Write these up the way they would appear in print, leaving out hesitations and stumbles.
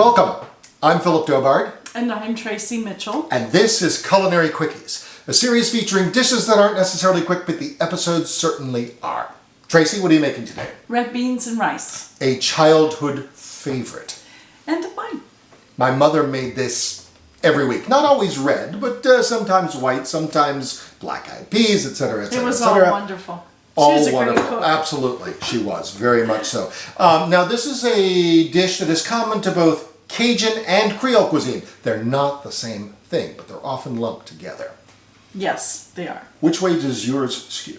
Welcome. I'm Philip Dobard. And I'm Tracy Mitchell. And this is Culinary Quickies, a series featuring dishes that aren't necessarily quick, but the episodes certainly are. Tracy, what are you making today? Red beans and rice. A childhood favorite. And mine. My mother made this every week. Not always red, but sometimes white, sometimes black-eyed peas, etc., etc. It was all wonderful. All she was a wonderful. great cook. Absolutely, she was, very much so. Now, this is a dish that is common to both Cajun and Creole cuisine. They're not the same thing, but they're often lumped together. Yes, they are. Which way does yours skew?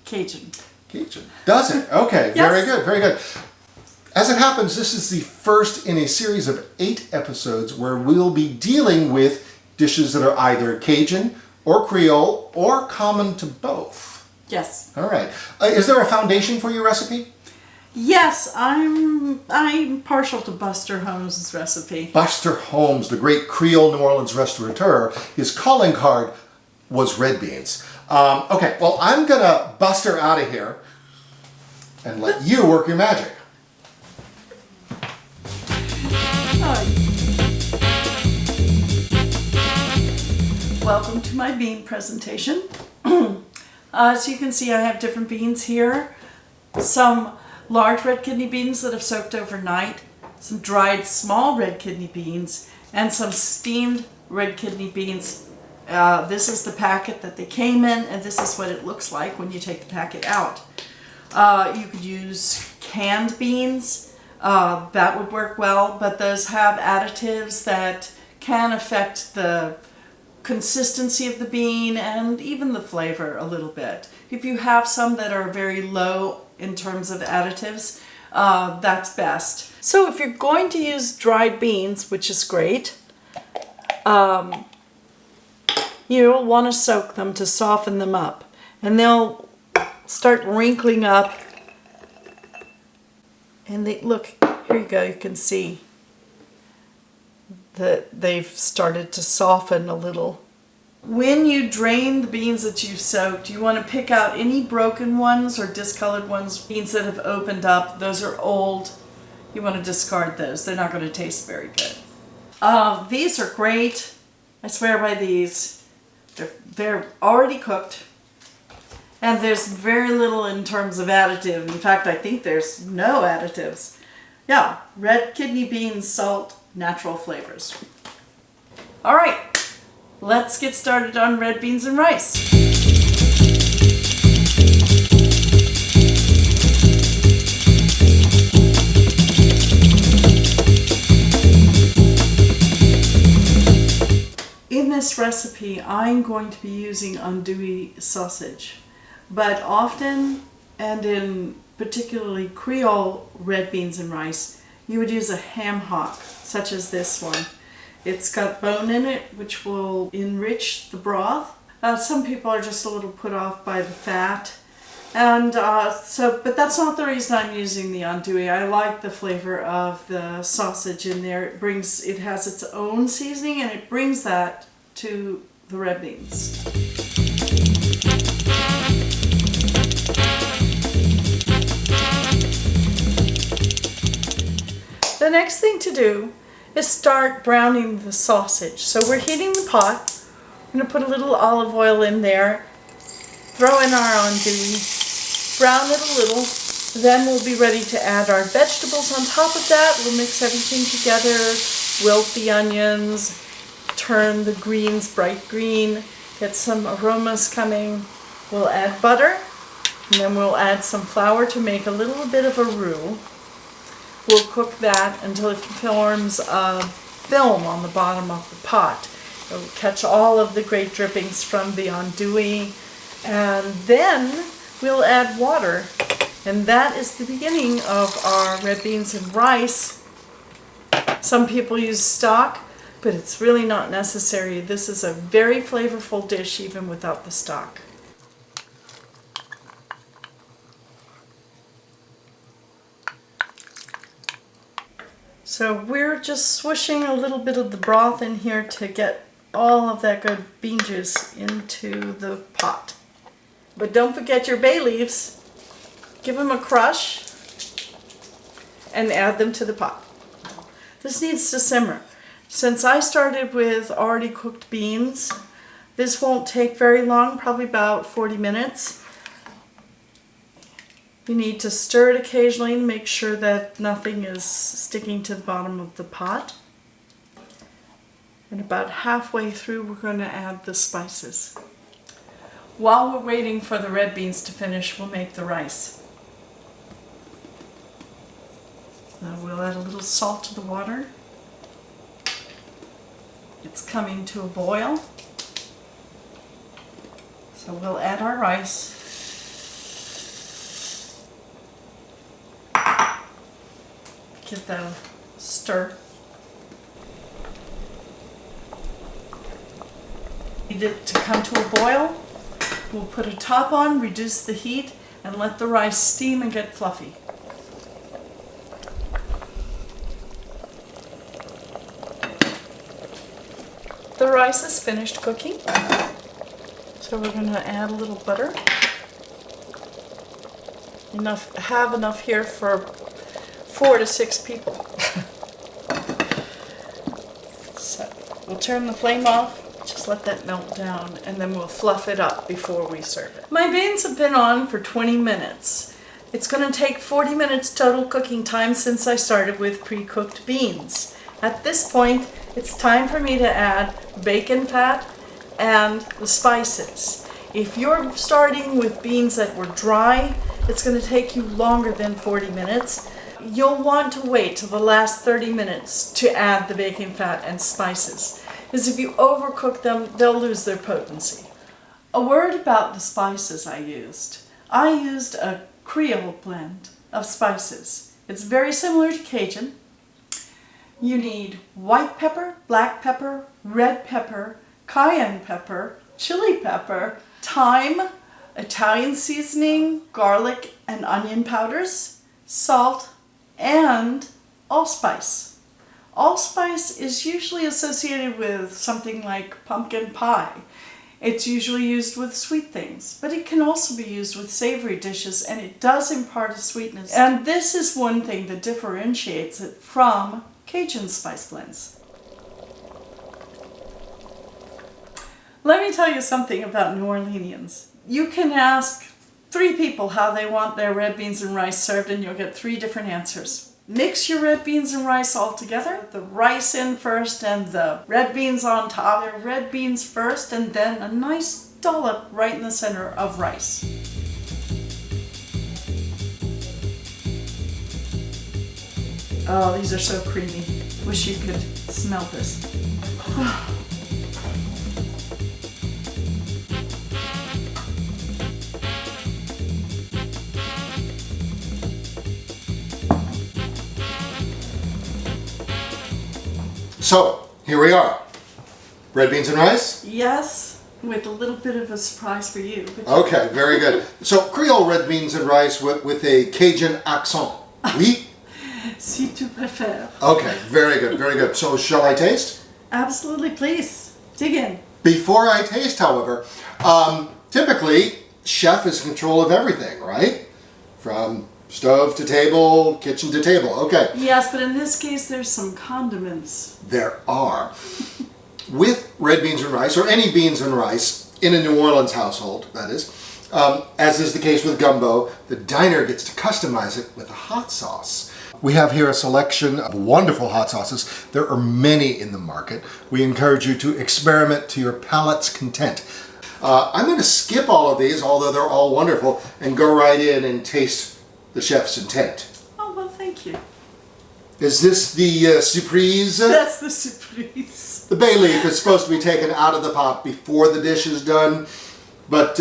Cajun. Cajun. Does it? Okay, Yes. Very good, very good. As it happens, this is the first in a series of 8 episodes where we'll be dealing with dishes that are either Cajun or Creole or common to both. Yes. All right. Is there a foundation for your recipe? Yes, I'm partial to Buster Holmes' recipe. Buster Holmes, the great Creole New Orleans restaurateur, his calling card was red beans. Okay, well, I'm going to bust her out of here and let you work your magic. Welcome to my bean presentation. As you can see, I have different beans here. Some large red kidney beans that have soaked overnight, some dried small red kidney beans, and some steamed red kidney beans. This is the packet that they came in, and this is what it looks like when you take the packet out. You could use canned beans. That would work well, but those have additives that can affect the consistency of the bean and even the flavor a little bit. If you have some that are very low in terms of additives, that's best. So if you're going to use dried beans, which is great, you'll want to soak them to soften them up, and they'll start wrinkling up, and they look, here you go, you can see that they've started to soften a little. When you drain the beans that you've soaked, you want to pick out any broken ones or discolored ones, beans that have opened up. Those are old. You want to discard those. They're not going to taste very good. These are great. I swear by these. They're already cooked. And there's very little in terms of additive. In fact, I think there's no additives. Yeah, red kidney beans, salt, natural flavors. All right, let's get started on red beans and rice. In this recipe, I'm going to be using andouille sausage, but often, and in particularly Creole red beans and rice, you would use a ham hock, such as this one. It's got bone in it, which will enrich the broth. Some people are just a little put off by the fat. And but that's not the reason I'm using the andouille. I like the flavor of the sausage in there. It has its own seasoning, and it brings that to the red beans. The next thing to do is start browning the sausage. So we're heating the pot. I'm going to put a little olive oil in there, throw in our andouille, brown it a little, then we'll be ready to add our vegetables on top of that. We'll mix everything together, wilt the onions, turn the greens bright green, get some aromas coming. We'll add butter, and then we'll add some flour to make a little bit of a roux. We'll cook that until it forms a film on the bottom of the pot. It'll catch all of the great drippings from the andouille, and then we'll add water. And that is the beginning of our red beans and rice. Some people use stock, but it's really not necessary. This is a very flavorful dish even without the stock. So we're just swishing a little bit of the broth in here to get all of that good bean juice into the pot. But don't forget your bay leaves. Give them a crush and add them to the pot. This needs to simmer. Since I started with already cooked beans, this won't take very long, probably about 40 minutes. You need to stir it occasionally and make sure that nothing is sticking to the bottom of the pot. And about halfway through, we're going to add the spices. While we're waiting for the red beans to finish, we'll make the rice. Now we'll add a little salt to the water. It's coming to a boil. So we'll add our rice. Give that a stir. Need it to come to a boil. We'll put a top on, reduce the heat, and let the rice steam and get fluffy. The rice is finished cooking. So we're going to add a little butter. Have enough here for 4 to 6 people. So we'll turn the flame off. Just let that melt down, and then we'll fluff it up before we serve it. My beans have been on for 20 minutes. It's going to take 40 minutes total cooking time since I started with pre-cooked beans. At this point, it's time for me to add bacon fat and the spices. If you're starting with beans that were dry, it's going to take you longer than 40 minutes. You'll want to wait till the last 30 minutes to add the bacon fat and spices, because if you overcook them, they'll lose their potency. A word about the spices I used. I used a Creole blend of spices. It's very similar to Cajun. You need white pepper, black pepper, red pepper, cayenne pepper, chili pepper, thyme, Italian seasoning, garlic and onion powders, salt, and allspice. Allspice is usually associated with something like pumpkin pie. It's usually used with sweet things, but it can also be used with savory dishes, and it does impart a sweetness. And this is one thing that differentiates it from Cajun spice blends. Let me tell you something about New Orleanians. You can ask 3 people how they want their red beans and rice served, and you'll get 3 different answers. Mix your red beans and rice all together. The rice in first and the red beans on top. They're red beans first and then a nice dollop right in the center of rice. Oh, these are so creamy. Wish you could smell this. So, here we are. Red beans and rice? Yes, with a little bit of a surprise for you. Okay, very good. So, Creole red beans and rice with a Cajun accent. Oui? Si tu préfères. Okay, very good, very good. So, shall I taste? Absolutely, please. Dig in. Before I taste, however, typically, chef is in control of everything, right? From stove to table, kitchen to table. Okay. Yes, but in this case, there's some condiments. There are. With red beans and rice, or any beans and rice, in a New Orleans household, that is, as is the case with gumbo, the diner gets to customize it with a hot sauce. We have here a selection of wonderful hot sauces. There are many in the market. We encourage you to experiment to your palate's content. I'm going to skip all of these, although they're all wonderful, and go right in and taste the chef's intent. Oh, well, thank you. Is this the surprise? That's the surprise. The bay leaf is supposed to be taken out of the pot before the dish is done, but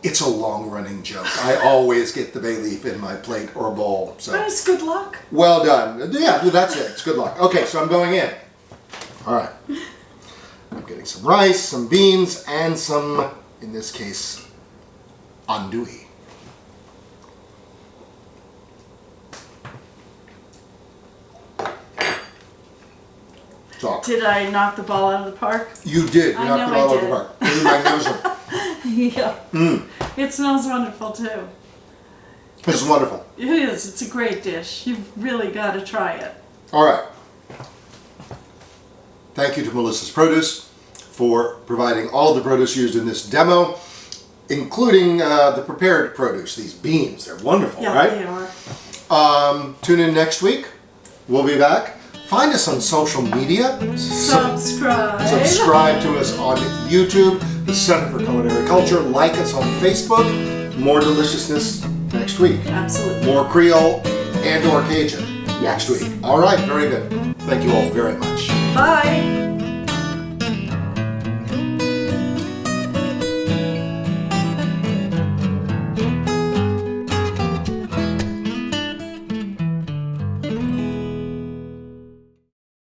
it's a long-running joke. I always get the bay leaf in my plate or bowl. So. But it's good luck. Well done. Yeah, that's it. It's good luck. Okay, so I'm going in. All right. I'm getting some rice, some beans, and some, in this case, andouille. So, did I knock the ball out of the park? You did. You knocked the ball out of the park. This is magnificent. Yeah. It smells wonderful too. This is wonderful. It is. It's a great dish. You've really got to try it. All right. Thank you to Melissa's Produce for providing all the produce used in this demo, including the prepared produce, these beans. They're wonderful, Yeah, right? they are. Tune in next week. We'll be back. Find us on social media. Subscribe. Subscribe to us on YouTube, the Center for Culinary Culture. Like us on Facebook. More deliciousness next week. Absolutely. More Creole and or Cajun next Yes. week. All right, very good. Thank you all very much. Bye.